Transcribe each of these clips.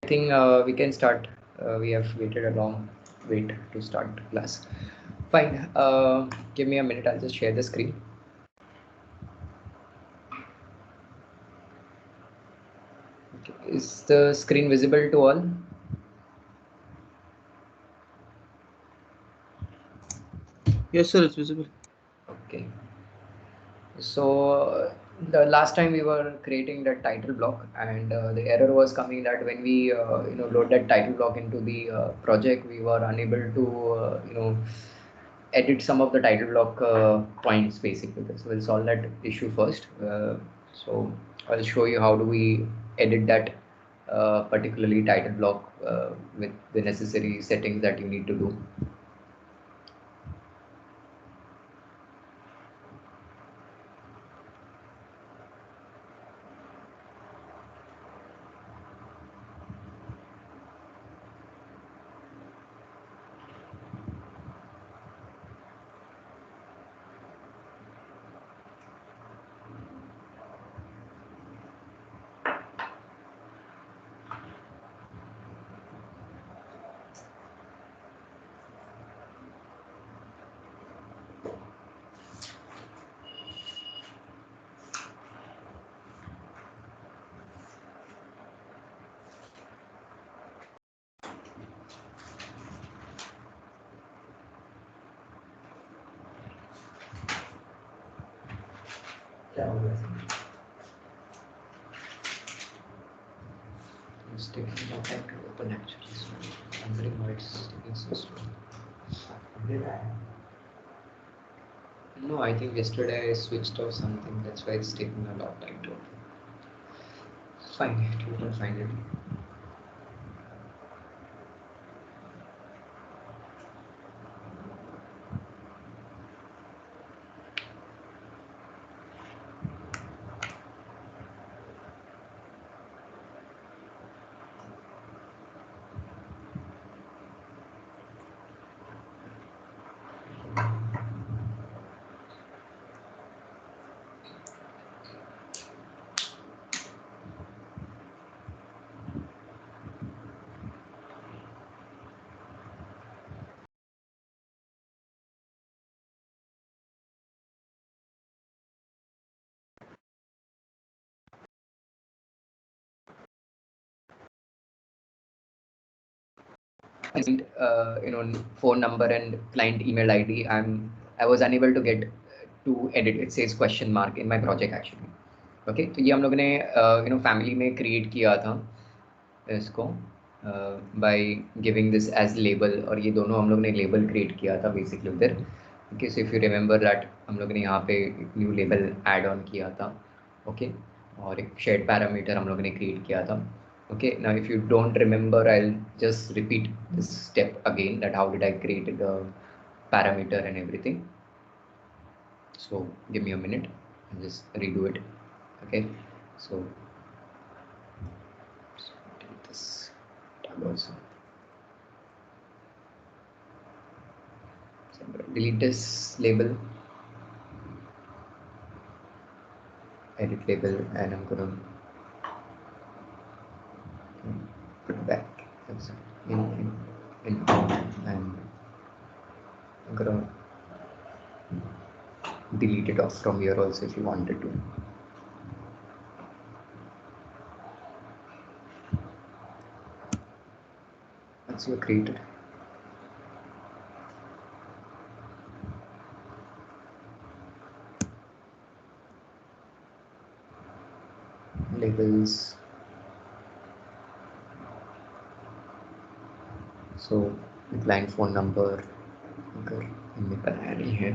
think we can start. We have waited a long wait to start class. Fine. Give me a minute. I'll just share the screen. Okay. Is the screen visible to all? Yes, sir, it's visible. Okay. So the last time we were creating that title block, and the error was coming that when we load that title block into the project, we were unable to edit some of the title block points basically. So we'll solve that issue first. So I'll show you how do we edit that particularly title block with the necessary settings that you need to do. It's taking more time to open actually, so I'm wondering why it's taking so slow. No, I think yesterday I switched or something, that's why it's taking a lot of time to open. Fine, you will find it. Phone number and client email ID. I was unable to get to edit. It says question mark in my project actually. Okay, तो ये हम लोग ने family में create किया था इसको by giving this as label, और ये दोनों हम लोग ने label create किया था basically उधर. Okay, so if you remember that हम लोग ने यहाँ पे एक new label add on किया था. Okay, और एक shared parameter हम लोग ने create किया था. Okay, now if you don't remember, I'll just repeat this step again, that how did I create the parameter and everything. So give me a minute and just redo it. Okay, so delete this tab also. So I'm going to delete this label, edit label, and I'm going to put back in and I'm going to delete it off from here also if you wanted to. Once you created, labels, so the client phone number अगर हमने बनाया नहीं है,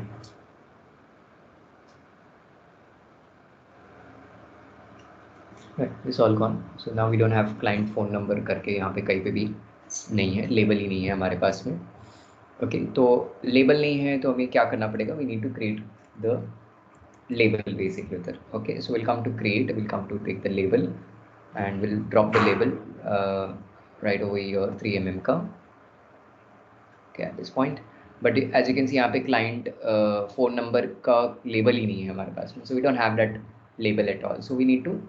it's all gone. So now we don't have client phone number करके यहाँ पे कहीं पे भी नहीं है, लेबल ही नहीं है हमारे पास में. ओके, तो लेबल नहीं है तो हमें क्या करना पड़ेगा, we need to create the label basically उधर. Okay, so we'll come to create, we'll come to take the label and we'll drop the label right over here 3mm का. Okay, at this point, but as you can see यहाँ पे client phone number का label ही नहीं है हमारे पास में, so we don't have that label at all. So we need to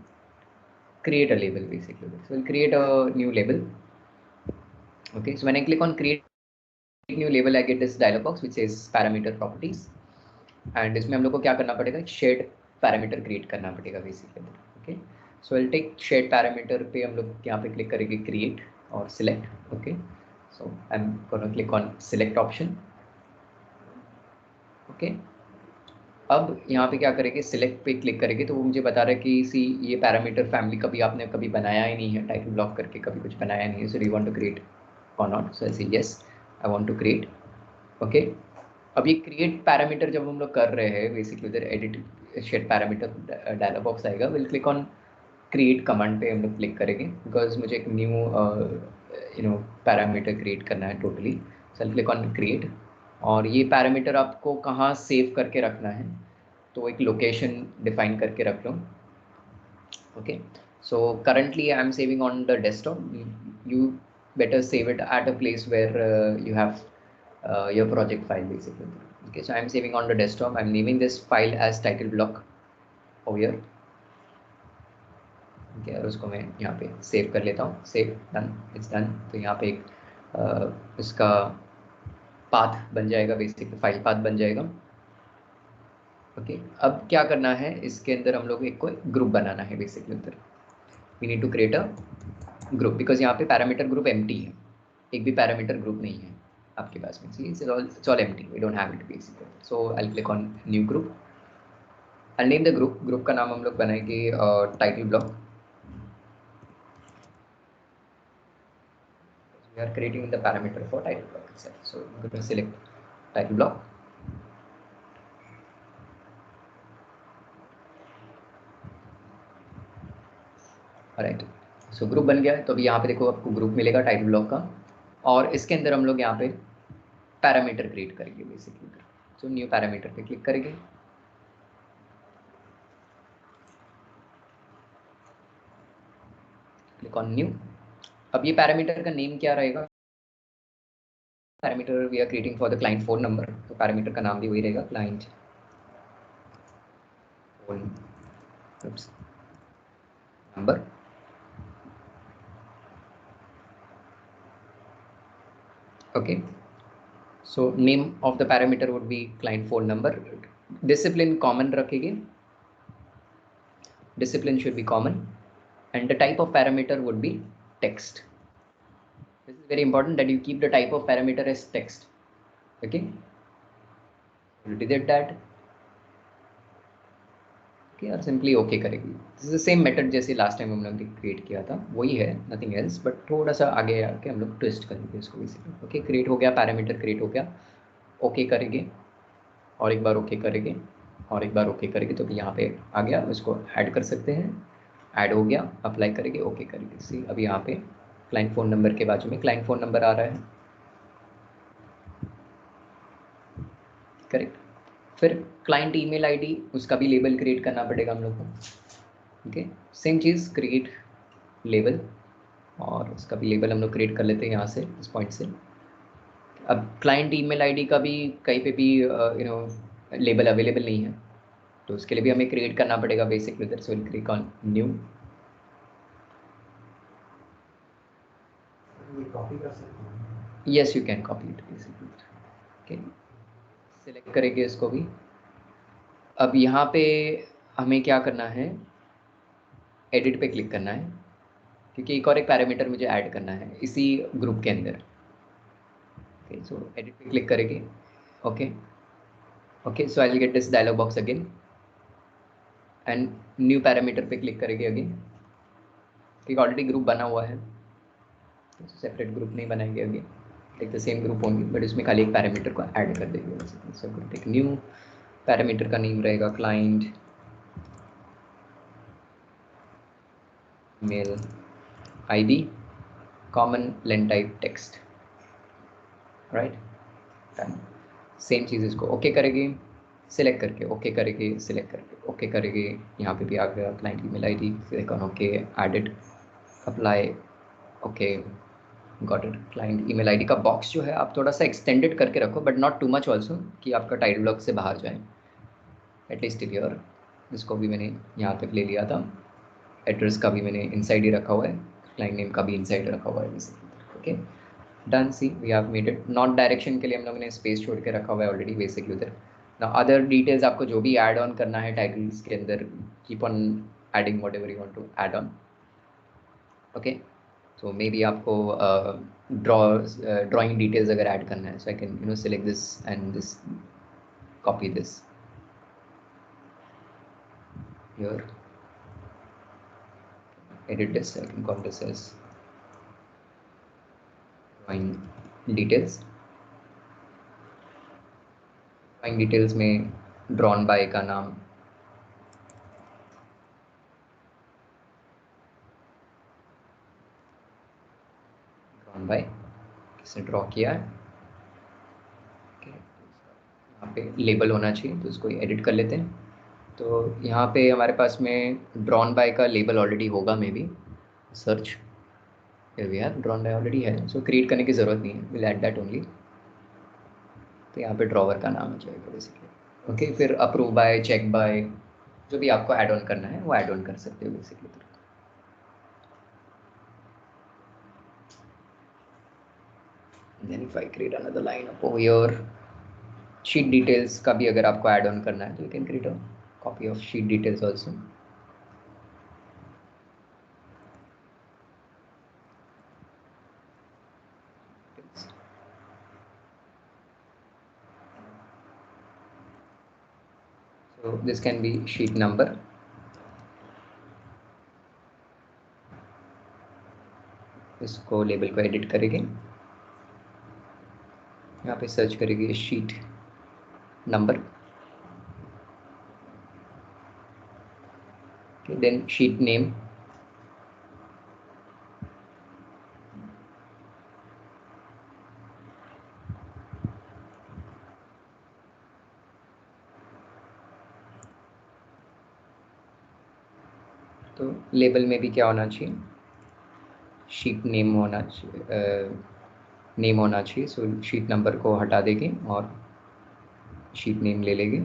create a label basically. So we'll create a new label. Okay, so when I click on create new label, I get this dialog box which says parameter properties, and इसमें हम लोग को क्या करना पड़ेगा, shared parameter create करना पड़ेगा basically. Okay, so I'll take shared parameter पे हम लोग यहाँ पे click करेंगे create और select. Okay, so I'm gonna click on select option. Okay, अब यहाँ पे क्या करेंगे, सिलेक्ट पे क्लिक करेंगे तो वो मुझे बता रहा है कि सी ये पैरामीटर फैमिली कभी आपने कभी बनाया ही नहीं है, टाइटल ब्लॉक करके कभी कुछ बनाया नहीं है, so do you want to create or not. So I say yes, I want to create. Okay, अब ये क्रिएट पैरामीटर जब हम लोग कर रहे हैं बेसिकली उधर edit shared parameter dialog box आएगा. Will click on create command पे हम लोग क्लिक करेंगे बिकॉज मुझे एक न्यू पैरामीटर क्रिएट करना है totally. So I click on create, और ये पैरामीटर आपको कहाँ सेव करके रखना है तो एक लोकेशन डिफाइन करके रख लो. Okay, so currently I am saving on the desktop. You better save it at a place where you have your project file basically. Okay, so I'm saving on the desktop. I'm naming this file as title block over here. Okay, और उसको मैं यहाँ पे save कर लेता हूँ. Save, done, it's done. तो यहाँ पे एक इसका पाथ बन जाएगा बेसिकली, फाइल पाथ बन जाएगा. ओके, अब क्या करना है, इसके अंदर हम लोग एक कोई ग्रुप बनाना है बेसिकली. उधर we need to create a group because यहाँ पे पैरामीटर ग्रुप एम्प्टी है, एक भी पैरामीटर ग्रुप नहीं है आपके पास में. See it's all empty, we don't have it basically. So I click on new group, I name the group. Group का नाम हम लोग बनाएंगे title block. We are creating the parameter for title block itself. So I'm going to select title block. Right, so group बन गया. तो अभी यहाँ पे देखो आपको ग्रुप मिलेगा टाइटल ब्लॉक का, और इसके अंदर हम लोग यहाँ पे पैरामीटर क्रिएट करेंगे बेसिकली. सो न्यू पैरामीटर पे क्लिक करेंगे, क्लिक ऑन न्यू. अब ये पैरामीटर का नेम क्या रहेगा, parameter we are creating for the client phone number, तो पैरामीटर का नाम भी वही रहेगा, client phone number. Okay, so name of the parameter would be client phone number. Discipline common रखेंगे, discipline should be common, and the type of parameter would be text. This is very important that you keep the type of parameter as text. Okay, you did that. Okay, और simply okay करेगी. This is the same method जैसे last time हम लोग ने create किया था, वही है, नथिंग एल्स, बट थोड़ा सा आगे आके हम लोग ट्विस्ट करेंगे इसको बेसिकली. ओके, क्रिएट हो गया, पैरामीटर क्रिएट हो गया, ओके करेंगे, और एक बार ओके करेंगे, और एक बार ओके करेंगे. तो यहाँ पे आ गया, इसको ऐड कर सकते हैं, ऐड हो गया, अप्लाई करेंगे, ओके करेंगे. सी अब यहाँ पे क्लाइंट फ़ोन नंबर के बाजू में क्लाइंट फ़ोन नंबर आ रहा है, करेक्ट. फिर क्लाइंट ईमेल आईडी, उसका भी लेबल क्रिएट करना पड़ेगा हम लोग को. ओके, सेम चीज़, क्रिएट लेबल, और उसका भी लेबल हम लोग क्रिएट कर लेते हैं यहाँ से, इस पॉइंट से. अब क्लाइंट ईमेल आईडी का भी कहीं पे भी लेबल अवेलेबल नहीं है, तो उसके लिए भी हमें क्रिएट करना पड़ेगा बेसिकली. उधर सो will click on new. Copy कर सकते हैं. Yes, you can copy it basically. Okay, select करेंगे इसको भी. अब यहाँ पे हमें क्या करना है, एडिट पे क्लिक करना है, क्योंकि एक और एक पैरामीटर मुझे ऐड करना है इसी ग्रुप के अंदर. ओके, सो एडिट पे क्लिक करेंगे. Okay, okay, so I will get this dialog box again, and new parameter पे क्लिक करेंगे अगेन, क्योंकि ऑलरेडी ग्रुप बना हुआ है, तो सेपरेट ग्रुप नहीं बनाएंगे again, take the same group only, but इसमें खाली एक पैरामीटर को ऐड कर देंगे. सो टेक न्यू पैरामीटर का नेम रहेगा client mail ID, common lane type text. Right, done. Same चीज़ इसको ओके करेंगे, सिलेक्ट करके ओके करेंगे, सिलेक्ट करके ओके करेंगे. यहाँ पे भी आ गया client email ID, click on okay, edit, apply, okay, got it. Client email ID का बॉक्स जो है आप थोड़ा सा एक्सटेंडेड करके रखो, but not too much also कि आपका टाइटल ब्लॉक से बाहर जाए, एटलीस्ट क्लियर. इसको भी मैंने यहाँ तक ले लिया था. एड्रेस का भी मैंने इनसाइड ही रखा हुआ है, क्लाइंट नेम का भी इनसाइड रखा हुआ है basically. Okay done, see we have made it. Not direction के लिए हम लोगों ने स्पेस छोड़ के रखा हुआ है ऑलरेडी बेसिकली उधर। नाउ अदर डिटेल्स आपको जो भी ऐड ऑन करना है टाइटल्स के अंदर, keep on adding whatever you want to add on. Okay so may be आपको ड्राइंग डिटेल्स अगर ऐड करना है, so I can select this and this, copy this here, edit this, I can call this as drawing details। Drawing details में drawn by का नाम drawn by, किसने draw किया है। यहाँ पे लेबल होना चाहिए तो उसको एडिट कर लेते हैं। तो यहाँ पे हमारे पास में ड्रॉन बाय का लेबल ऑलरेडी होगा, may be search we are, drawn by already है, सो क्रिएट करने की ज़रूरत नहीं है, विल ऐड दैट ओनली। तो यहाँ पे ड्रॉवर का नाम आ जाएगा बेसिकली। ओके फिर अप्रूव बाय, चेक बाय, जो भी आपको ऐड ऑन करना है वो ऐड ऑन कर सकते हो basically. Then if I create another line up over here, sheet details का भी अगर आपको ऐड ऑन करना है तो you can create a copy of sheet details also। So this can be sheet number, इसको लेबल को एडिट करेंगे, यहाँ पे सर्च करेंगे sheet number, then sheet name, तो लेबल में भी क्या होना चाहिए, शीट नेम होना चाहिए, नेम होना चाहिए। सो शीट नंबर को हटा देंगे और शीट नेम ले लेंगे,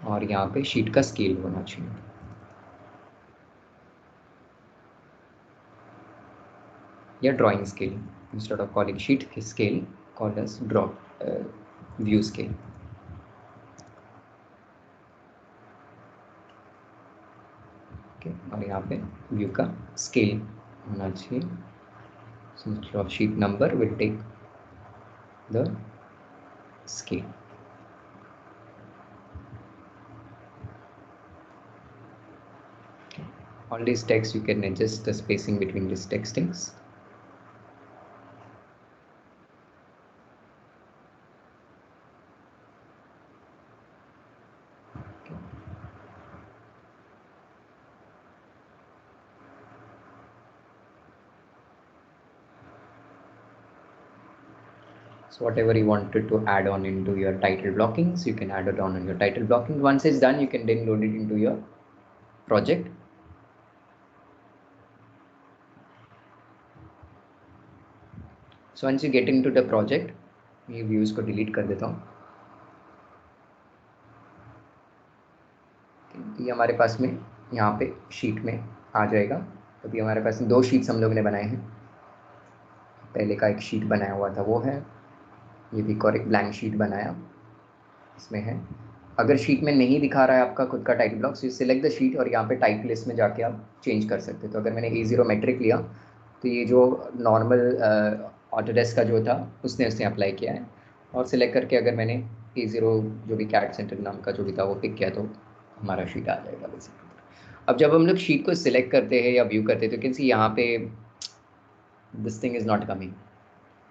और यहाँ पे शीट का स्केल होना चाहिए, या drawing scale, instead of calling sheet scale called as draw view scale. और यहाँ पे व्यू का स्केल होना चाहिए, so instead of sheet number we'll take the scale। all these text you can adjust the spacing between these textings। So whatever you wanted to add on into your title blockings, you can add it on in your title blocking। Once it's done, you can then load it into your project। So once you get into the project, ये views को delete कर देता हूँ। ये हमारे पास में यहाँ पे शीट में आ जाएगा। अभी हमारे पास दो शीट्स हम लोग ने बनाए हैं, पहले का एक शीट बनाया हुआ था वो है, ये भी करेक्ट ब्लैंक शीट बनाया इसमें है। अगर शीट में नहीं दिखा रहा है आपका खुद का title block, so select the sheet और यहाँ पे टाइप लिस्ट में जाके आप चेंज कर सकते हो। तो अगर मैंने A0 मेट्रिक लिया तो ये जो नॉर्मल ऑटोडेस्क का जो था उसने अप्लाई किया है, और सिलेक्ट करके अगर मैंने A0 जो भी कैट सेंटर नाम का जो भी था वो पिक किया तो हमारा शीट आ जाएगा बेसिकली। अब जब हम लोग शीट को सिलेक्ट करते हैं या व्यू करते हैं तो कैन सी यहाँ पे this thing is not coming,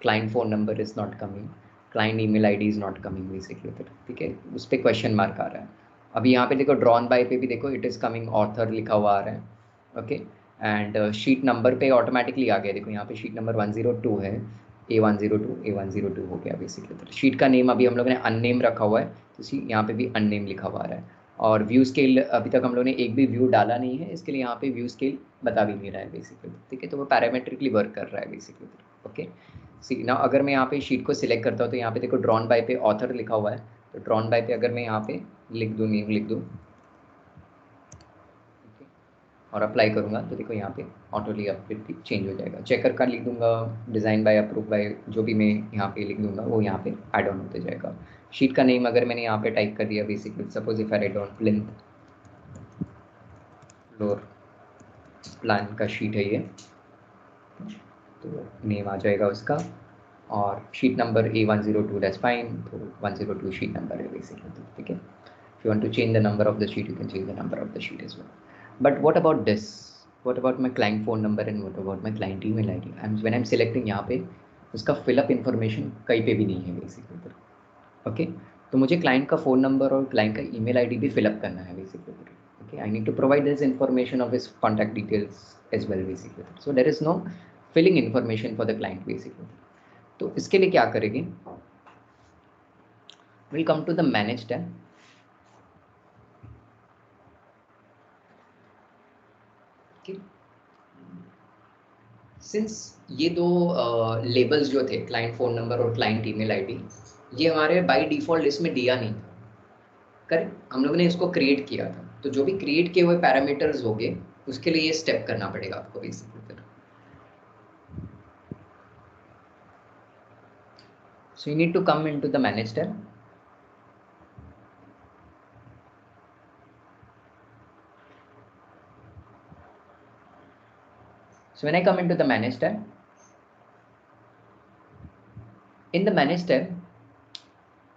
client phone number is not coming, client email ID is not coming basically उधर, ठीक है, उस पर क्वेश्चन मार्क आ रहा है। अभी यहाँ पे देखो ड्रॉन बाय पे भी देखो इट इज़ कमिंग ऑथर लिखा हुआ आ रहा है। ओके एंड शीट नंबर पे ऑटोमेटिकली आ गया, देखो यहाँ पे शीट नंबर 102 है, A102 हो गया बेसिकली उधर। शीट का नेम अभी हम लोगों ने अननेम रखा हुआ है, तो यहाँ पे भी अननेम लिखा हुआ आ रहा है। और व्यू स्केल अभी तक हम लोगों ने एक भी व्यू डाला नहीं है, इसके लिए यहाँ पे व्यू स्केल बता भी नहीं रहा है बेसिकली, ठीक है, तो वो पैरामेट्रिकली वर्क कर रहा है बेसिकली। ओके सी ना, अगर मैं यहाँ पे शीट को सिलेक्ट करता हूँ तो यहाँ पे देखो ड्रॉन बाय पे ऑथर लिखा हुआ है, तो ड्रॉन बाय पे अगर मैं यहाँ पे लिख दूँ, नेम लिख दूँ, और अप्लाई करूँगा तो देखो यहाँ पे ऑटोली अपडेट चेंज हो जाएगा। चेकर का लिख दूंगा, डिज़ाइन बाय अप्रूव बाय, जो भी मैं यहाँ पे लिख दूंगा वो यहाँ पे ऐड ऑन होते जाएगा। शीट का नेम अगर मैंने यहाँ पे टाइप कर दिया basically, suppose if I right on length floor plan का शीट है ये, तो नेम आ जाएगा उसका, और sheet number A102 that's fine, तो 102 शीट नंबर है बेसिकली, ठीक है। If you want to change the number of the sheet, you can change the number of the sheet as well. But what about this? What about my client phone number and what about my client email ID? When I'm selecting यहाँ पे उसका fill-up information कहीं पे भी नहीं है basically, okay. तो मुझे क्लाइंट का फ़ोन नंबर और क्लाइंट का ईमेल आईडी भी फिलअप करना है basically, okay. I need to provide this information of his contact details as well basically, so there is no filling information for the client basically. तो इसके लिए क्या करेंगे, will come to the manage tab, since ये दो labels जो थे, client phone number और क्लाइंट ईमेल आईडी, ये हमारे बाय डिफ़ॉल्ट इसमें दिया नहीं था, करेक्ट। हम लोगों ने इसको क्रिएट किया था, तो जो भी क्रिएट किए हुए पैरामीटर्स होंगे उसके लिए ये स्टेप करना पड़ेगा आपको basically. So you need to come into the manage tab. So when I come into the manage tab, in the manage tab,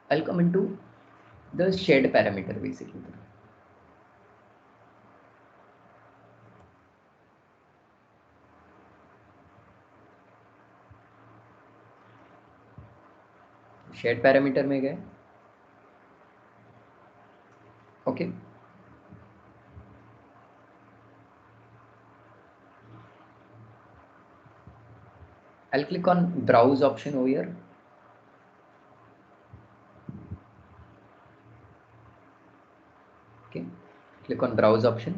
I'll come into the shared parameter basically. Shared parameter में गए, okay. I'll click on browse option over here. Okay, click on browse option,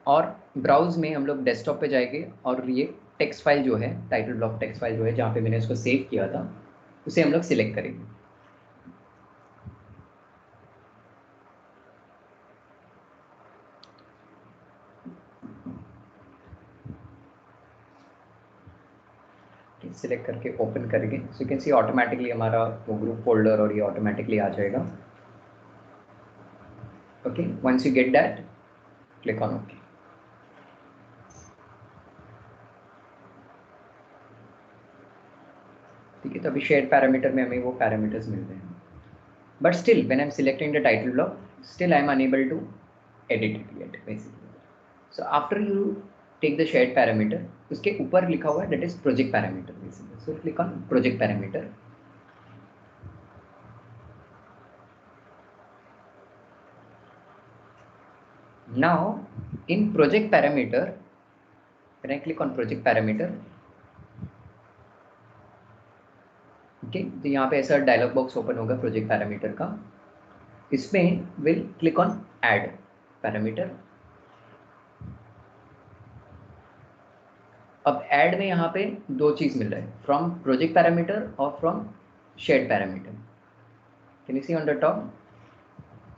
और browse में हम लोग desktop पे जाएंगे और ये टेक्स्ट फाइल जो है, टाइटल ब्लॉक टेक्स्ट फाइल जो है जहाँ पे मैंने उसको सेव किया था, उसे हम लोग सिलेक्ट करेंगे। सिलेक्ट करके ओपन करेंगे, so you can see automatically हमारा वो ग्रुप फोल्डर और ये ऑटोमेटिकली आ जाएगा, okay. Once you get that, click on okay, ठीक है। तो अभी शेयर पैरामीटर में हमें वो पैरामीटर्स मिल रहे हैं, but still when I am selecting the title block, still I am unable to edit it yet basically. So after you take the share parameter, उसके ऊपर लिखा हुआ है दैट इज project parameter basically, so click on project parameter. Now in project parameter, when I click on project parameter, okay, तो यहाँ पे ऐसा डायलॉग बॉक्स ओपन होगा प्रोजेक्ट पैरामीटर का, इसमें will click on add parameter. अब ऐड में यहाँ पे दो चीज मिल रहा है, फ्रॉम प्रोजेक्ट पैरामीटर और from shared parameter. Can you see on the top?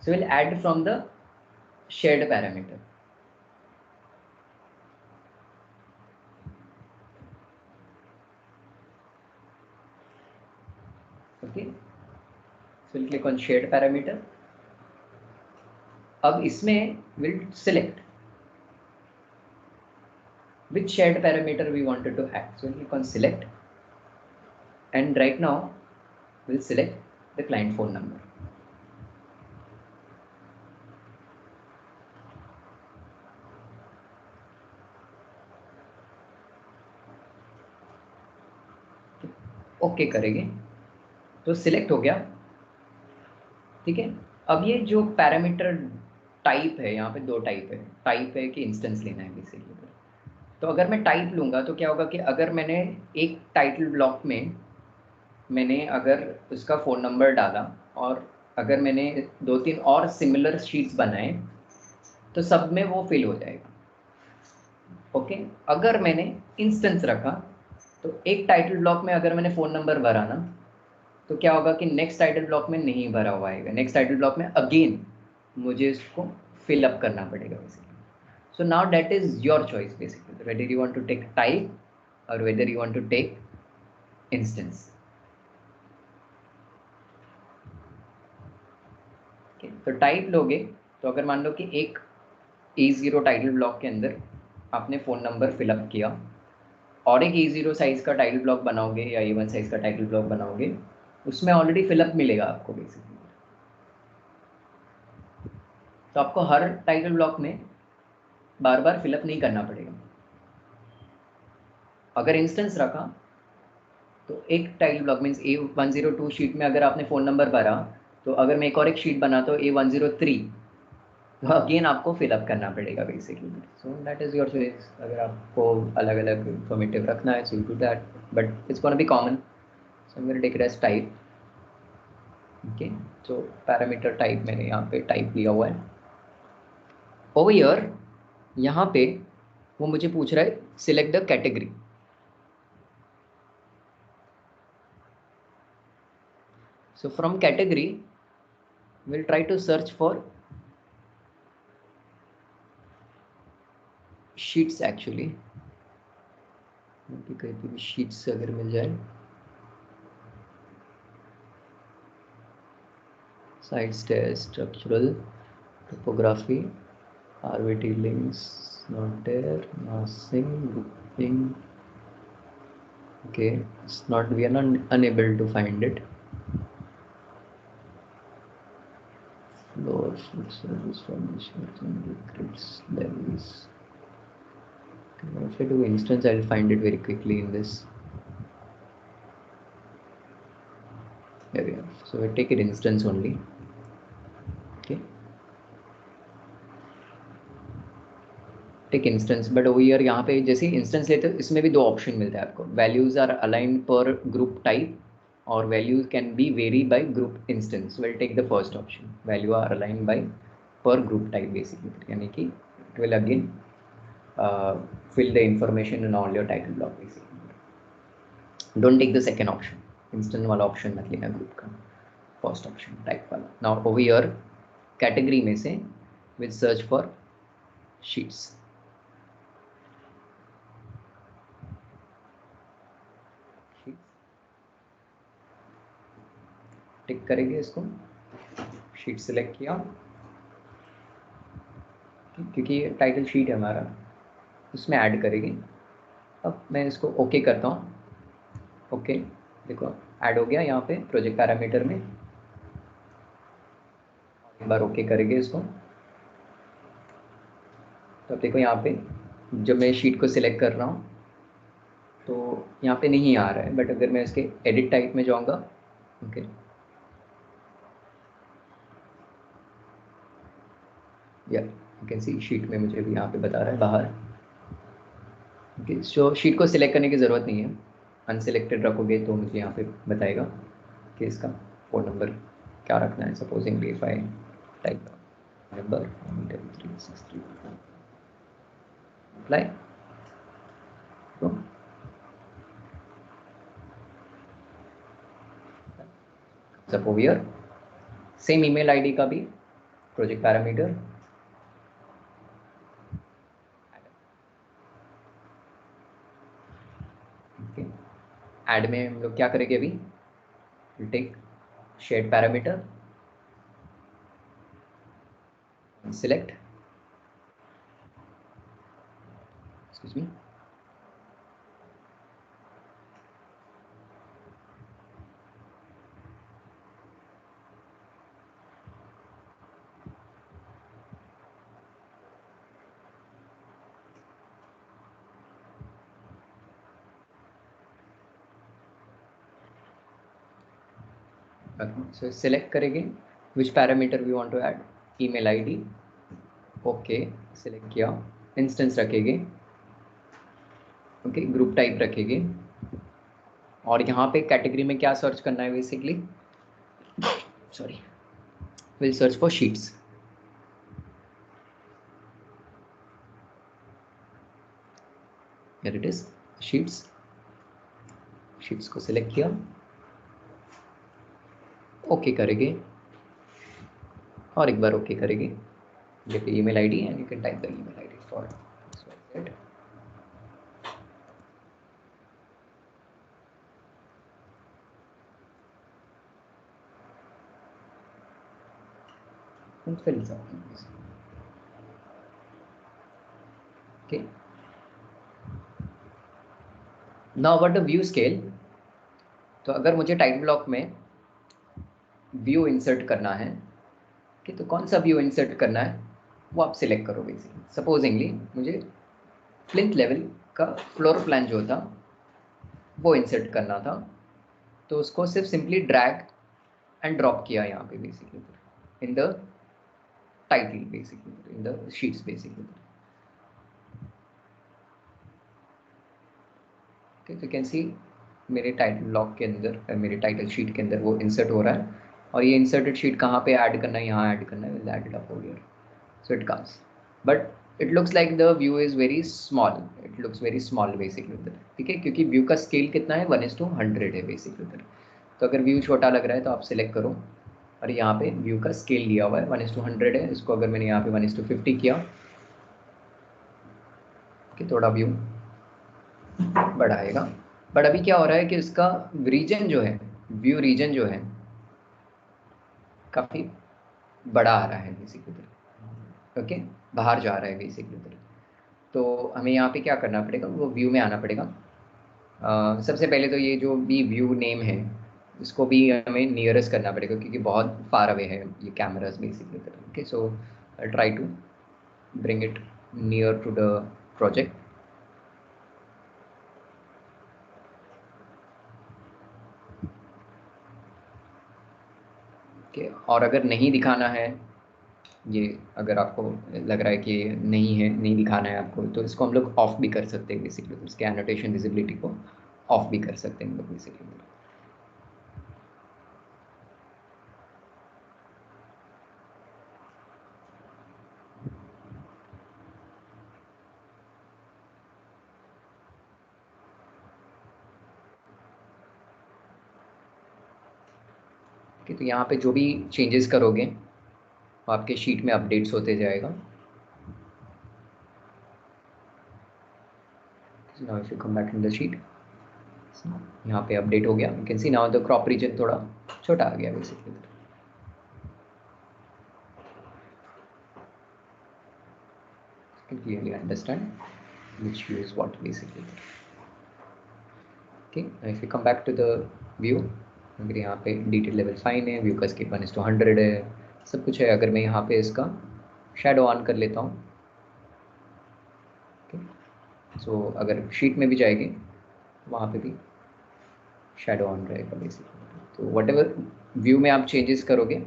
So will add from the shared parameter, okay. So will click on shared parameter. अब इसमें will select which shared parameter we wanted to add. So click on select, and right now we'll select the client phone number. Okay करेंगे तो select हो गया, ठीक है। अब ये जो पैरामीटर टाइप है, यहाँ पे दो टाइप है कि इंस्टेंस लेना है बेसिकली। तो अगर मैं टाइप लूँगा तो क्या होगा कि अगर मैंने एक टाइटल ब्लॉक में मैंने अगर उसका फ़ोन नंबर डाला और अगर मैंने दो तीन और सिमिलर शीट्स बनाए तो सब में वो फिल हो जाएगा, ओके। अगर मैंने इंस्टेंस रखा तो एक टाइटल ब्लॉक में अगर मैंने फ़ोन नंबर भरा ना, तो क्या होगा कि नेक्स्ट टाइटल ब्लॉक में नहीं भरा हुआ आएगा, नेक्स्ट टाइटल ब्लॉक में अगेन मुझे इसको फिल अप करना पड़ेगा basically. So now that is your choice basically, whether you want to take type or whether you want to take instance. Okay, तो टाइप लोगे तो अगर मान लो कि एक A0 टाइटल ब्लॉक के अंदर आपने फोन नंबर फिलअप किया और एक A0 साइज का टाइटल ब्लॉक बनाओगे या A1 साइज का टाइटल ब्लॉक बनाओगे, उसमें ऑलरेडी फिलअप मिलेगा आपको बेसिकली। तो आपको हर टाइटल ब्लॉक में बार बार फिलअप नहीं करना पड़ेगा। अगर इंस्टेंस रखा तो एक title block means A102 sheet में अगर आपने फ़ोन नंबर भरा, तो अगर मैं एक और एक शीट बनाता हूँ A103, तो अगेन आपको फिलअप करना पड़ेगा basically. So that is your choice. अगर आपको अलग अलग इन्फॉर्मेटिव रखना है, so you do that, but it's gonna be common. So I am gonna take it as type. Okay, so parameter type मैंने यहाँ पे टाइप लिया हुआ है। ओवर हियर यहाँ पे वो मुझे पूछ रहा है select the category. So from category, we'll try to search for sheets actually. कहीं पे भी sheets अगर मिल जाए, site test, structural, topography, RVT links, not there, massing, grouping. Okay, it's not, we are not unable to find it. Floor, service, formation, grids, levels. If I do instance, I'll find it very quickly in this. Here we are. So I take an instance only. Okay. Take instance, but वो ईयर यहाँ पे जैसे instance लेते हो इसमें भी दो ऑप्शन मिलते हैं आपको, values are aligned per group type और values can be vary by group instance. Will take the first option, value are aligned by per group type basically, यानी कि it will again fill the information in all your title block basically. Don't take the second option, instance वाला option मत लेना group का, first option type वाला। Now over here category में से will search for sheets. टिक करेंगे इसको, sheet select किया क्योंकि ये टाइटल शीट है हमारा, उसमें ऐड करेंगे। अब मैं इसको ओके करता हूँ। ओके, देखो ऐड हो गया यहाँ पे प्रोजेक्ट पैरामीटर में। एक बार ओके करेंगे इसको, तो अब देखो यहाँ पे जब मैं शीट को सिलेक्ट कर रहा हूँ तो यहाँ पे नहीं आ रहा है, बट अगर मैं इसके एडिट टाइप में जाऊँगा, ओके या यू कैन सी शीट में मुझे भी यहाँ पे बता रहा है बाहर। ओके, सो शीट को सिलेक्ट करने की ज़रूरत नहीं है, अनसिलेक्टेड रखोगे तो मुझे यहाँ पे बताएगा कि इसका फ़ोन नंबर क्या रखना है। Supposingly if I type number 363 apply, तो suppose here same email ID का भी प्रोजेक्ट पैरामीटर ऐड में हम लोग क्या करेंगे अभी, will take shared parameter, select, excuse me, so select करेंगे which parameter we want to add, email ID, okay select किया, इंस्टेंस रखेंगे, ओके ग्रुप टाइप रखेंगे, और यहाँ पे कैटेगरी में क्या सर्च करना है basically, sorry will search for sheets. Here it is sheets, sheets को सिलेक्ट किया, ओके करेंगे और एक बार ओके करेंगे, get the email ID and you can type the email ID. for XYZ. And fill it out. Okay. Now about the view scale. तो अगर मुझे title block में व्यू इंसर्ट करना है कि तो कौन सा व्यू इंसर्ट करना है वो आप सिलेक्ट करो बेसिकली. सपोजिंगली मुझे प्लिंथ लेवल का फ्लोर प्लान जो था वो इंसर्ट करना था, तो उसको सिर्फ सिंपली ड्रैग एंड ड्रॉप किया यहाँ पे basically in the title, basically in the sheets basically. तो यू कैन सी मेरे टाइटल ब्लॉक के अंदर, मेरे टाइटल शीट के अंदर वो इंसर्ट हो रहा है. और ये इंसर्टेड शीट कहाँ पे ऐड करना है, यहाँ ऐड करना है. Will add it up over here, so it comes. But it looks like the view is very small, it looks very small basically उधर. ठीक है, क्योंकि व्यू का स्केल कितना है, 1:100 है बेसिकली उधर. तो अगर व्यू छोटा लग रहा है तो आप सिलेक्ट करो, और यहाँ पे व्यू का स्केल लिया हुआ है 1:100 है. इसको अगर मैंने यहाँ पे 1:50 किया कि थोड़ा व्यू बढ़ाएगा. बट अभी क्या हो रहा है कि इसका रीजन जो है, व्यू रीजन जो है काफ़ी बड़ा आ रहा है बेसिकली उधर. ओके, बाहर जा रहा है बेसिकली उधर. तो हमें यहाँ पे क्या करना पड़ेगा, वो व्यू में आना पड़ेगा. सबसे पहले तो ये जो भी व्यू नेम है इसको भी हमें नियरेस्ट करना पड़ेगा, क्योंकि बहुत फार अवे है ये कैमरास बेसिकली उधर. Okay, so try to bring it near to the project. Okay, और अगर नहीं दिखाना है ये, अगर आपको लग रहा है कि नहीं है, नहीं दिखाना है आपको, तो इसको हम लोग ऑफ भी कर सकते हैं बेसिकली. इसके एनोटेशन विजिबिलिटी को ऑफ भी कर सकते हैं हम लोग बेसिकली. तो यहाँ पे जो भी चेंजेस करोगे वो आपके शीट में अपडेट्स होते जाएगा. Now if you come back in the sheet, यहाँ पे अपडेट हो गया. You can see now the crop region थोड़ा छोटा आ गया basically. You can clearly understand which view is what basically. Okay, now if you come back to the view, अगर यहाँ पे डिटेल लेवल फाइन है, व्यू का स्केल 1:100 है, सब कुछ है. अगर मैं यहाँ पे इसका शेडो ऑन कर लेता हूँ, सो अगर शीट में भी जाएगी वहाँ पे भी शेडो ऑन रहेगा बेसिकली. तो वट एवर व्यू में आप चेंजेस करोगे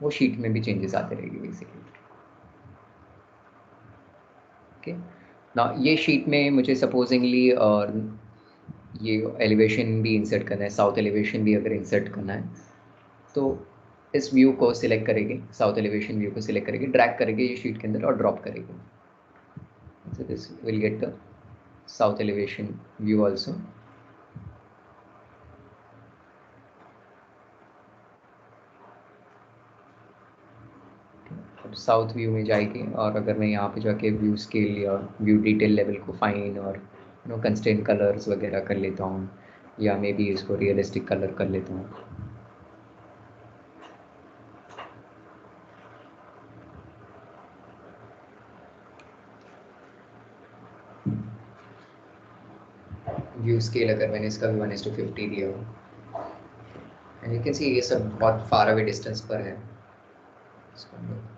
वो शीट में भी चेंजेस आते रहेंगे बेसिकली. ओके, ना ये शीट में मुझे सपोजिंगली और ये एलिवेशन भी इंसर्ट करना है, साउथ एलिवेशन भी अगर इंसर्ट करना है तो इस व्यू को सिलेक्ट करेंगे, साउथ एलिवेशन व्यू को सिलेक्ट करेंगे, ड्रैग करेंगे ये शीट के अंदर और ड्रॉप करेंगे. So this will get the south elevation view also. अब साउथ व्यू में जाएगी, और अगर मैं यहाँ पे जाके व्यू स्केल या व्यू डिटेल लेवल को फाइन और कंस्ट्रेंट कलर्स वगैरह कर लेता हूँ, या मे बी इसको रियलिस्टिक कलर कर लेता हूँ. व्यू स्केल अगर मैंने इसका भी 1:50 दिया हो, एंड यू कैन सी ये सब बहुत फार अवे डिस्टेंस पर है. इसको हम लोग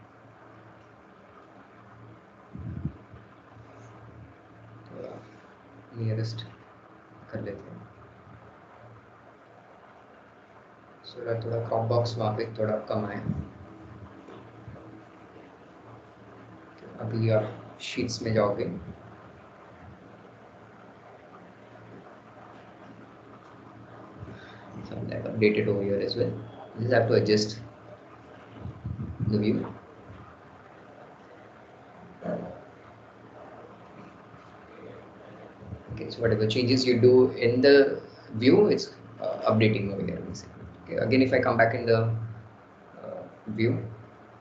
थोड़ा नियरेस्ट कर लेते हैं. सो थोड़ा क्रॉप बॉक्स वहाँ पे थोड़ा कम है. अभी आप शीट्स में जाओगे, something like updated over here as well. You just have to adjust the view. Okay, so whatever changes you do in the view, it's updating over here basically. Okay, again if I come back in the view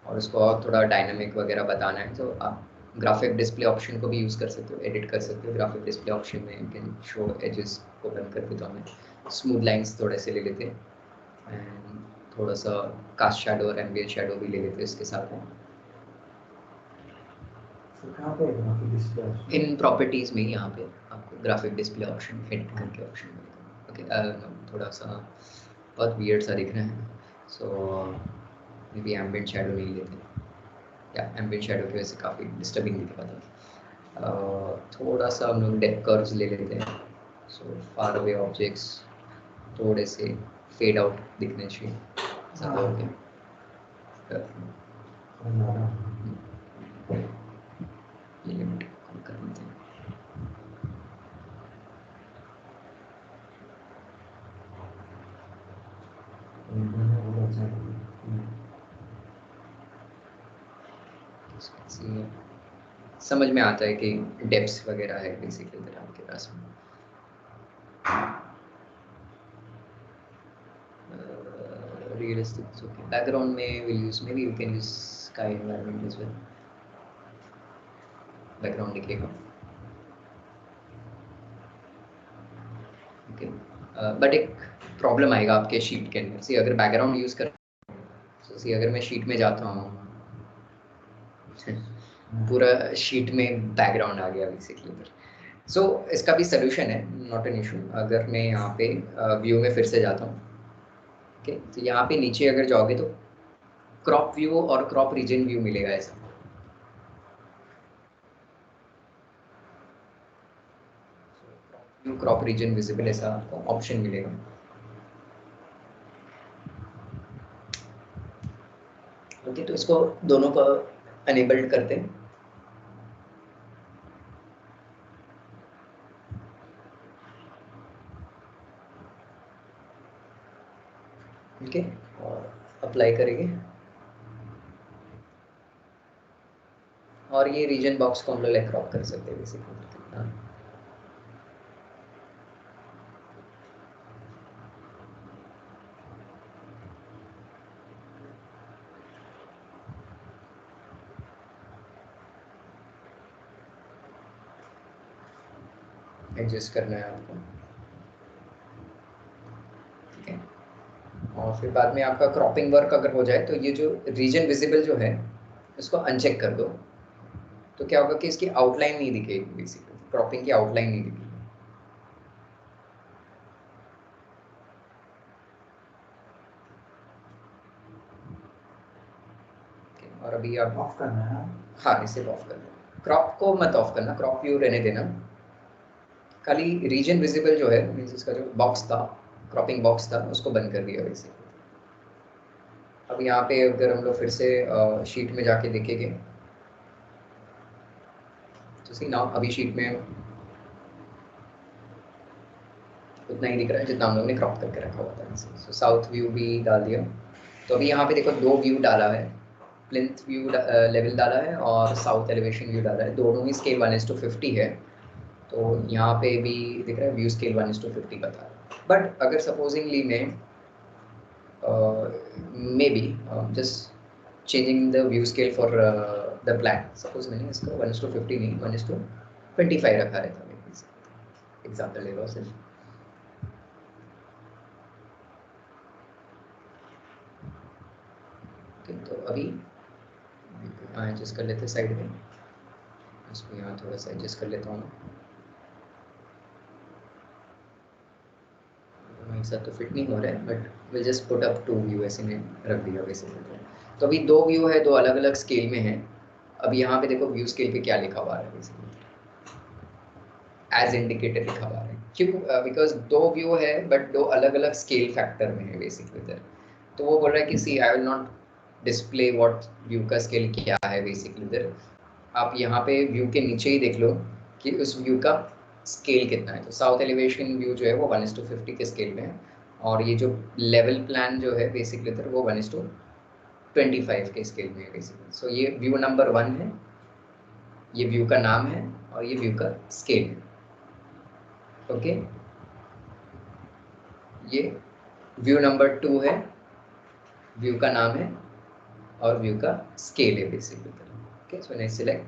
और उसको और थोड़ा dynamic वगैरह बताना है तो आप graphic display option को भी यूज़ कर सकते हो, एडिट कर सकते हो ग्राफिक डिस्प्ले ऑप्शन में। यू कैन शो एजेस को बंद करके, तो हमें स्मूथ लाइंस थोड़े से ले लेते हैं एंड थोड़ा सा कास्ट शैडो और एम्बिएंट शैडो भी ले लेते हैं इसके साथ में। तो कहाँ पे है ग्राफिक डिस्प्ले ऑप्शन? इन प्रॉपर्टीज़ में यहाँ पे आपको ग्राफिक डिस्प्ले ऑप्शन एडिट करके ऑप्शन मिलेगा। ओके, थोड़ा सा बहुत वियर्ड सा दिख रहा है, सो मे बी एम्बिएंट शैडो नहीं लेते, या एम्बिएंट शैडो की वजह से काफ़ी डिस्टर्बिंग दिख रहा था। थोड़ा सा हम लोग डेप्थ कर्व्स ले लेते हैं, सो फार अवे ऑब्जेक्ट्स थोड़े से फेड आउट दिखने चाहिए, ज़्यादा हो गया। ये लिमिट कम कर देते हैं। समझ में आता है कि डेप्स वगैरह है बेसिकली इधर आपके पास में। रियलिस्टिक ओके, बैकग्राउंड में will use, maybe you can use sky environment as well, background दिखेगा। ओके, बट एक प्रॉब्लम आएगा आपके शीट के अंदर। सी अगर बैकग्राउंड यूज कर, सी अगर मैं शीट में जाता हूँ, पूरा शीट में बैकग्राउंड आ गया बेसिकली इधर। सो इसका भी सोल्यूशन है, नॉट एन इशू। अगर मैं यहाँ पे व्यू में फिर से जाता हूँ, ओके, तो यहाँ पे नीचे अगर जाओगे तो क्रॉप व्यू और क्रॉप रीजन व्यू मिलेगा ऐसा। व्यू क्रॉप रीजन विजिबल ऐसा आपको ऑप्शन मिलेगा। ओके, तो इसको दोनों को अनेबल्ड करते हैं। ओके, और अप्लाई करेंगे, और ये रीजन बॉक्स को हम लोग क्रॉप कर सकते हैं बेसिकली। एडजस्ट करना है आपको, ठीक है। और फिर बाद में आपका क्रॉपिंग वर्क अगर हो जाए तो ये जो रीजन विजिबल जो है इसको अनचेक कर दो, तो क्या होगा कि इसकी आउटलाइन नहीं दिखेगी बेसिकली, क्रॉपिंग की आउटलाइन नहीं दिखेगी। और अभी आप ऑफ करना है। हाँ, इसे ऑफ कर दो, क्रॉप को मत ऑफ करना, क्रॉप व्यू रहने देना। खाली रीजन विजिबल जो है मींस इसका जो बॉक्स था, क्रॉपिंग बॉक्स था, उसको बंद कर दिया वैसे। अब यहाँ पे अगर हम लोग फिर से शीट में जाके देखेंगे तो सी नाउ अभी शीट में उतना ही दिख रहा है जितना हम लोग ने क्रॉप करके रखा हुआ था। सो साउथ व्यू भी डाल दिया, तो अभी यहाँ पे देखो दो व्यू डाला है, प्लिंथ व्यू लेवल डाला है और साउथ एलिवेशन व्यू डाला है, दोनों ही स्केल 1:50 है। तो यहाँ पे भी दिख रहा है व्यू स्केल 1:50 बता रहा है। बट अगर सपोजिंगली मैं may be just changing the view scale for the plan, suppose मैंने इसको 1:50 नहीं 1:25 रखा रहता, एग्जाम्पल ले लो सिर्फ। तो अभी एडजस्ट कर लेते हैं साइड में, इसको यहाँ थोड़ा सा एडजस्ट कर लेता हूँ। मेरे साथ तो फिट नहीं हो रहा है, but will just put up 2 view, ऐसे में रख दिया वैसे। तो अभी 2 व्यू है, 2 अलग अलग स्केल में है। अब यहाँ पे देखो व्यू स्केल पे क्या लिखा हुआ है, एज इंडिकेटर लिखा हुआ है। क्यों? बिकॉज 2 व्यू है बट 2 अलग अलग स्केल फैक्टर में है बेसिकली इधर। तो वो बोल रहा है कि see I will not display what view का स्केल क्या है बेसिकली इधर। आप यहाँ पे व्यू के नीचे ही देख लो कि उस व्यू का स्केल कितना है। तो साउथ एलिवेशन व्यू जो है वो 1:50 के स्केल में है, और ये जो लेवल प्लान जो है बेसिकली इधर वो 1:25 के स्केल में है बेसिकली। सो ये व्यू नंबर 1 है, ये व्यू का नाम है, और ये व्यू का स्केल है। ओके, ये व्यू नंबर 2 है, व्यू का नाम है और व्यू का स्केल है basically. Okay, so next select,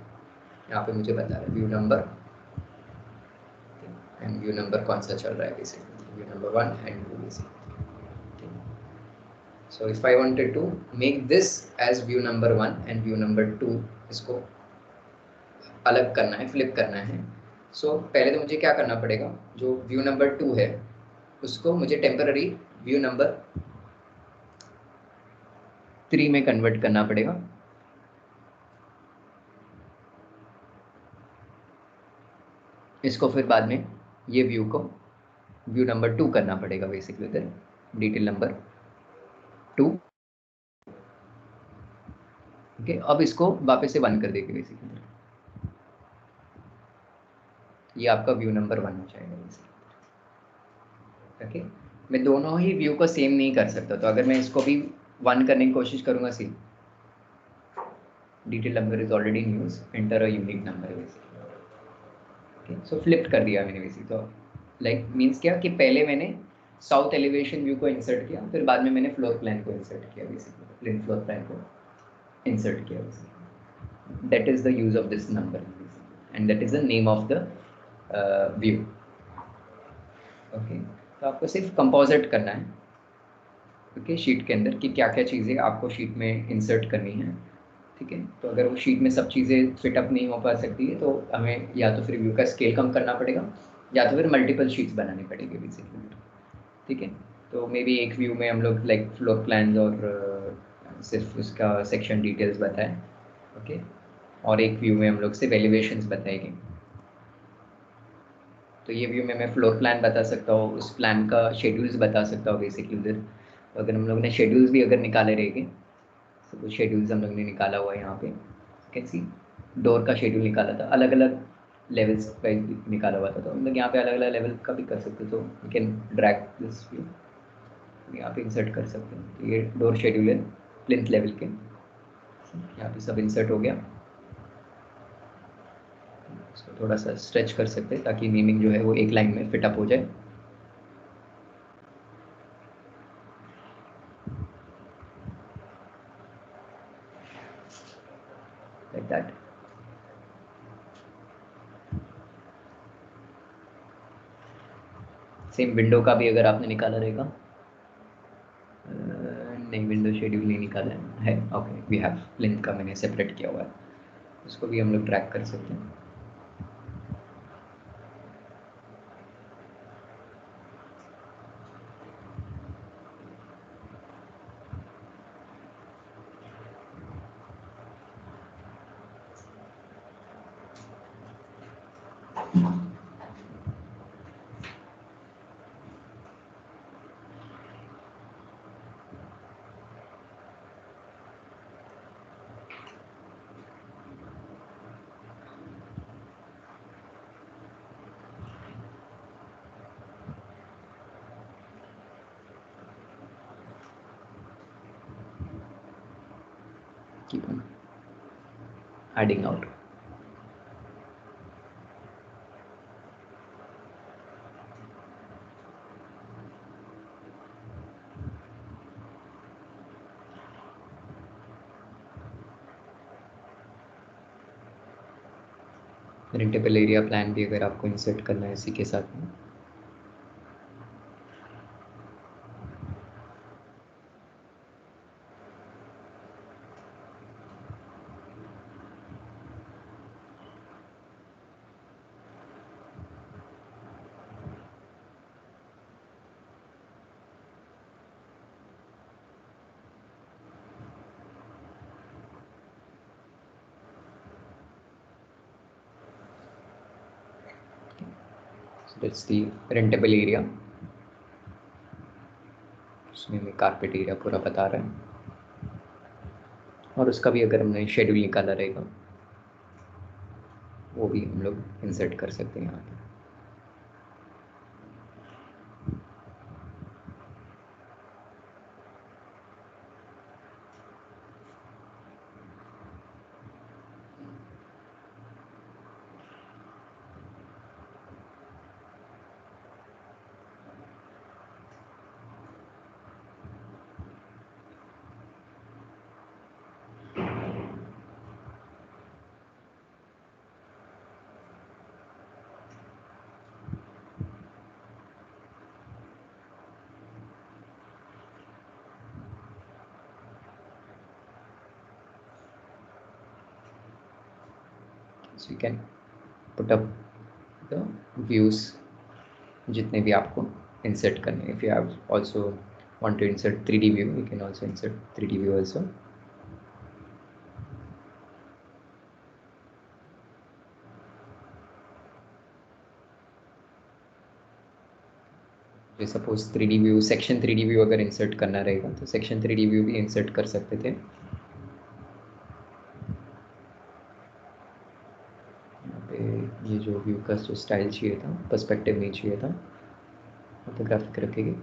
यहाँ पे मुझे बता रहा है view number and view number कौन सा चल रहा है basically, view number 1 and 2 basically. So if I wanted to make this as view number 1 and view number 2, इसको अलग करना है, फ्लिप करना है। सो पहले तो मुझे क्या करना पड़ेगा, जो व्यू नंबर 2 है उसको मुझे टेम्पररी व्यू नंबर 3 में कन्वर्ट करना पड़ेगा। इसको फिर बाद में ये व्यू को व्यू नंबर 2 करना पड़ेगा बेसिकली, उधर डिटेल नंबर 2। ओके, अब इसको वापस से 1 कर देंगे बेसिकली, ये आपका व्यू नंबर 1 हो जाएगा बेसिकली। ओके, मैं दोनों ही व्यू को सेम नहीं कर सकता, तो अगर मैं इसको भी 1 करने की कोशिश करूंगा, see detail number is already in use, enter a unique number basically. Okay, so flipped कर दिया मैंने बेसिकली। तो लाइक मीन्स क्या कि पहले मैंने साउथ एलिवेशन व्यू को इंसर्ट किया, फिर बाद में मैंने फ्लोर प्लान को इंसर्ट किया बेसिकली, प्लेन फ्लोर प्लान को इंसर्ट किया basically. That is the use of this number and that is the name of the view. Okay, तो आपको सिर्फ कंपोजिट करना है, ओके, शीट के अंदर कि क्या क्या चीज़ें आपको शीट में इंसर्ट करनी है। ठीक है, तो अगर वो शीट में सब चीज़ें फिटअप नहीं हो पा सकती है तो हमें या तो फिर व्यू का स्केल कम करना पड़ेगा या तो फिर मल्टीपल शीट्स बनानी पड़ेगी बेसिकली। ठीक है, तो मे बी एक व्यू में हम लोग लाइक फ्लोर प्लान और सिर्फ उसका सेक्शन डिटेल्स बताएं, ओके, और एक व्यू में हम लोग सिर्फ एलिवेशंस बताएंगे। तो ये व्यू में मैं फ्लोर प्लान बता सकता हूँ, उस प्लान का शेड्यूल्स बता सकता हूँ बेसिकली उधर। तो अगर हम लोग ने शेड्यूल्स भी अगर निकाले रहेंगे, तो कुछ शेड्यूल्स हम लोग ने निकाला हुआ है यहाँ पे, कैन सी डोर का शेड्यूल निकाला था, अलग अलग लेवल्स पे निकाला हुआ था, तो हम लोग यहाँ पे अलग अलग लेवल का भी कर सकते हैं। तो you can drag this view, यहाँ पे इंसर्ट कर सकते हैं। तो ये डोर शेड्यूल है प्लिंथ लेवल के, यहाँ पे सब इंसर्ट हो गया। इसको थोड़ा सा स्ट्रेच कर सकते हैं ताकि नेमिंग जो है वो एक लाइन में फिटअप हो जाए। Like that. सेम विंडो का भी अगर आपने निकाला रहेगा, नहीं विंडो शेड्यूल नहीं निकाला है, ओके, वी हैव प्लिंथ का मैंने सेपरेट किया हुआ है, उसको भी हम लोग ट्रैक कर सकते हैं। Keep on adding out. Rentable area plan भी अगर आपको इंसर्ट करना है इसी के साथ में, दैट्स दी रेंटेबल एरिया। उसमें में कारपेट एरिया पूरा बता रहा है, और उसका भी अगर हमने शेड्यूल निकाला रहेगा वो भी हम लोग इंसर्ट कर सकते हैं यहाँ पे। सो you can put up the views जितने भी आपको इंसर्ट करने. If you have also want to insert 3D view, you can also insert 3D view also. Suppose 3D view, section 3D view अगर इंसर्ट करना रहेगा तो सेक्शन 3D व्यू भी insert कर सकते थे. यहाँ पे ये जो व्यू का जो स्टाइल चाहिए था, पर्सपेक्टिव नहीं चाहिए था, फोटोग्राफिक रखेंगे.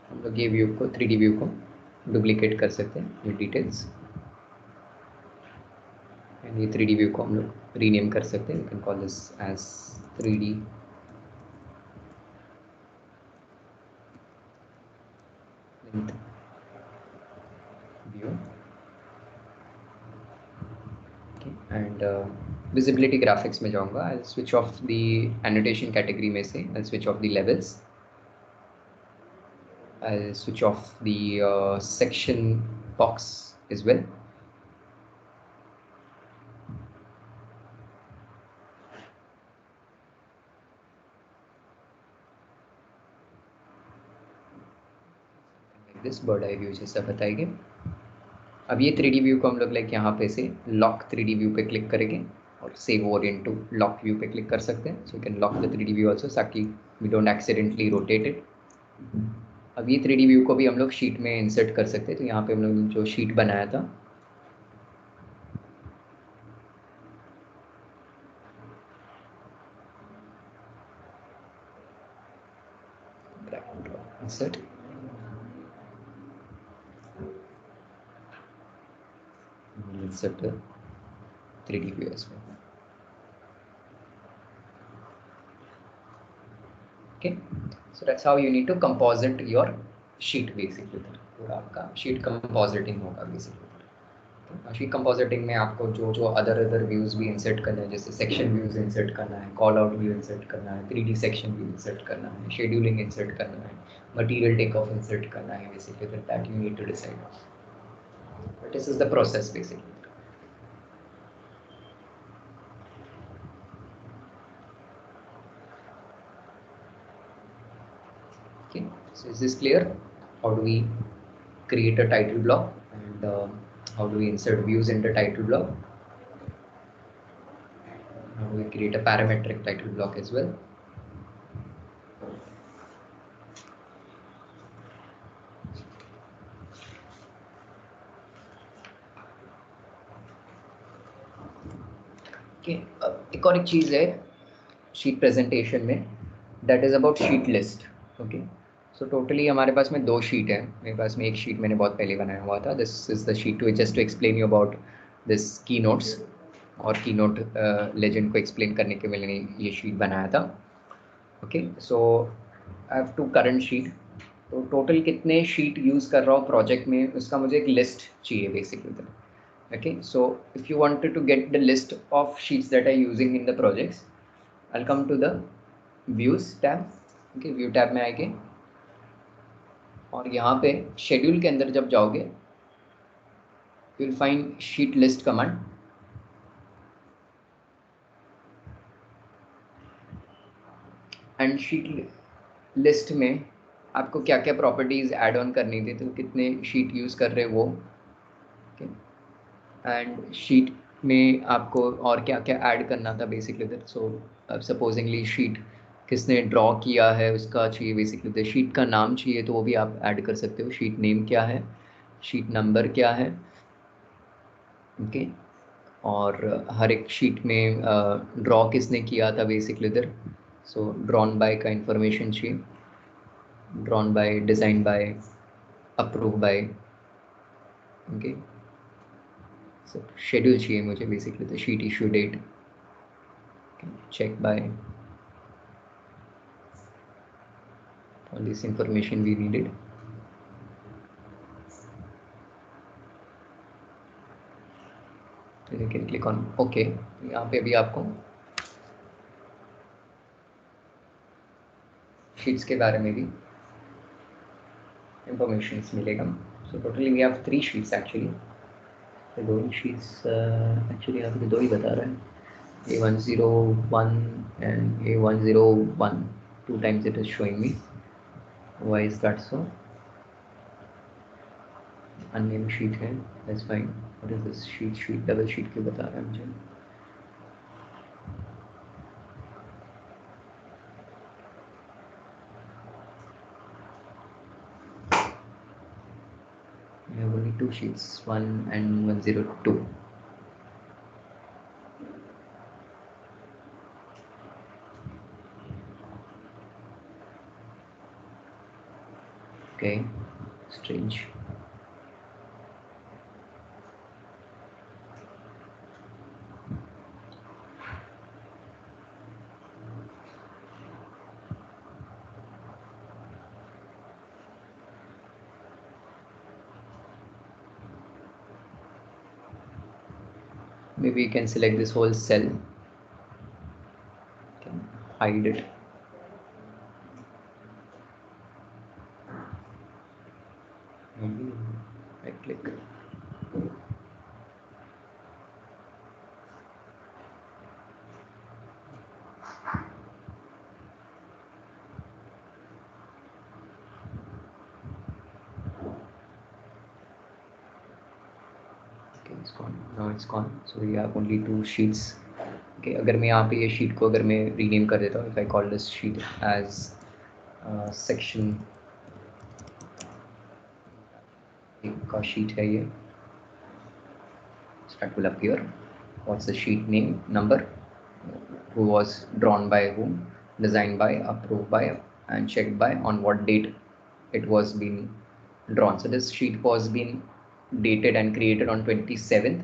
हम लोग ये व्यू को 3D व्यू को डुप्लीकेट कर सकते हैं, ये डिटेल्स. एंड ये 3D व्यू को हम लोग रीनेम कर सकते हैं. You can call this as 3D length view. And visibility graphics में जाऊंगा. I switch off the annotation category में से, I switch off the levels, I'll switch off the section box as well. Like this bird eye view जैसा बताएंगे. अब ये 3D view को हम लोग लाइक यहाँ पे से लॉक 3D व्यू पे क्लिक करेंगे और save orient to lock view पे क्लिक कर सकते हैं. So you can lock the 3D view also ताकि we don't accidentally rotate it. अब ये 3D व्यू को भी हम लोग शीट में इंसर्ट कर सकते हैं. तो यहाँ पे हम लोग जो शीट बनाया था, insert, insert the 3D view as well. Okay, so that's how you need to composite your sheet basically. तो आपका sheet compositing होगा basically. शीट कंपोजिटिंग में आपको जो अदर व्यूज भी इंसर्ट करना है, जैसे सेक्शन व्यूज इंसर्ट करना है, कॉल आउट व्यू इंसर्ट करना है, 3D सेक्शन व्यू इंसर्ट करना है, शेड्यूलिंग इंसर्ट करना है, मटेरियल टेक ऑफ इंसर्ट करना है, basically that you need to decide. But this is the process basically. Okay, so is this clear? How do we create a title block and how do we insert views in the title block? How do we create a parametric title block as well? Okay, एक और एक चीज़ है sheet presentation में, that is about sheet list. Okay, so totally हमारे पास में 2 sheet है. मेरे पास में एक शीट मैंने बहुत पहले बनाया हुआ था. This is the sheet to just to explain you about this key notes, और की नोट लेजेंड को एक्सप्लेन करने के लिए मैंने ये शीट बनाया था. Okay, so I have 2 current sheet. तो टोटल कितने शीट यूज़ कर रहा हूँ प्रोजेक्ट में, उसका मुझे एक लिस्ट चाहिए basically. Okay, so if you wanted to get the list of sheets that are using in the projects, I'll come to the views tab. Okay, view tab में आएंगे और यहाँ पे schedule के अंदर जब जाओगे you will find sheet list command. and sheet list में आपको क्या क्या प्रॉपर्टीज ऐड ऑन करनी थी, तो कितने शीट यूज़ कर रहे हो वो. okay. एंड शीट में आपको और क्या क्या ऐड करना था बेसिकली. सो सपोजिंगली शीट किसने ड्रॉ किया है उसका चाहिए बेसिकली. शीट का नाम चाहिए तो वो भी आप ऐड कर सकते हो. शीट नेम क्या है, शीट नंबर क्या है. ओके, और हर एक शीट में ड्रॉ किसने किया था बेसिकली इधर. So drawn by का information चाहिए, drawn by, designed by, approved by. Okay. So schedule चाहिए मुझे basically the sheet issue date. Check by. All this information we needed. You can click on OK. यहाँ पे भी आपको sheets के बारे में भी information मिलेगा. So totally we have 3 sheets actually. So दो sheets actually यहाँ पे 2 ही बता रहा है. A101 and A101. 2 times it is showing me. Why is that so? Unnamed sheet है. That's fine. What is this sheet? Sheet double sheet क्यों बता रहा है मुझे? We have only 2 sheets, 1 and 102. Okay, strange. Maybe you can select this whole cell, can hide it. Right click. Okay, it's gone. Now it's gone. So we have only 2 sheets. Okay, अगर मैं यहाँ पे ये sheet को अगर मैं rename कर देता हूँ, if I call this sheet as section का sheet है ये, so that will appear. What's the sheet name, number, who was drawn by whom, designed by, approved by, and checked by, on what date it was being drawn. So this sheet was being dated and created on 27th,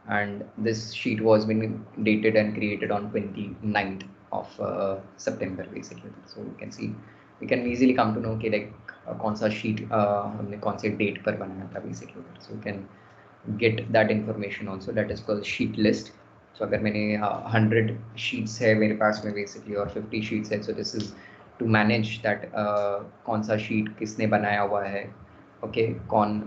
and this sheet was being dated and created on 29th of September basically. So you can see, we can easily come to know कि like कौन सा sheet हमने कौन से date पर बनाया था basically. So you can get that information also, that is called sheet list. So अगर मैंने 100 sheets है मेरे पास में basically और 50 sheets है, so this is to manage that कौन सा sheet किसने बनाया हुआ है, ओके कौन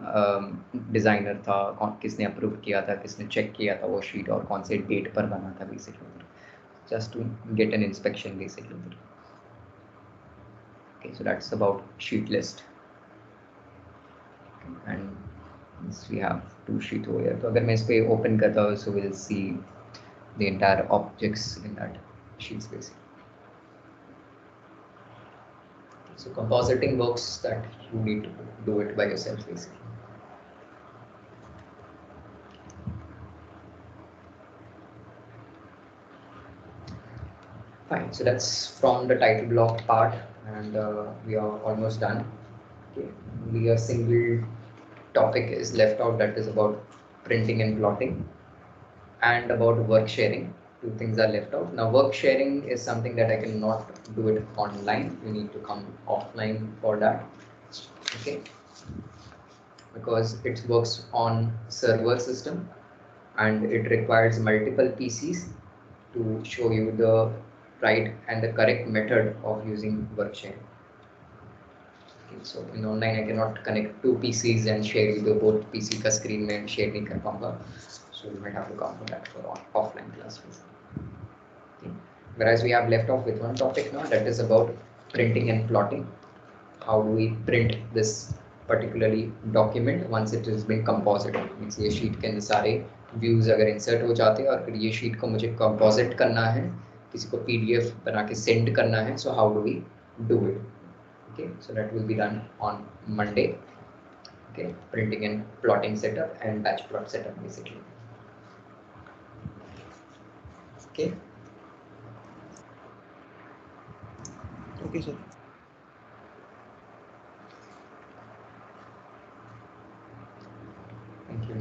डिज़ाइनर था, कौन किसने अप्रूव किया था, किसने चेक किया था वो शीट, और कौन से डेट पर बना था basically, just to get an inspection basically. Okay, so that's about sheet list. And we have 2 sheet हो गया. तो अगर मैं इस पे ओपन करता हूँ, so will see the entire objects in that sheets basically. So compositing works that you need to do it by yourself basically. Fine, so that's from the title block part, and we are almost done. Okay, only a single topic is left out, that is about printing and plotting, and about work sharing. 2 things are left out. Now work sharing is something that I cannot do it online. You need to come offline for that. Okay, because it works on server system and it requires multiple PCs to show you the right and the correct method of using work sharing. Okay, so in online I cannot connect 2 PCs and share you the both PC का screen में share नहीं कर पाऊँगा. So you might have to come for that for offline classes. Okay. Whereas we have left off with one topic now, that is about printing and plotting. How do we print this particularly document once it is being composited? Means ये sheet के अंदर सारे views अगर insert हो जाते हैं और फिर ये sheet को मुझे composite करना है, किसी को PDF बना के send करना है, so how do we do it? Okay, so that will be done on Monday. Okay, printing and plotting setup and batch plot setup basically. Okay. Okay sir. Thank you.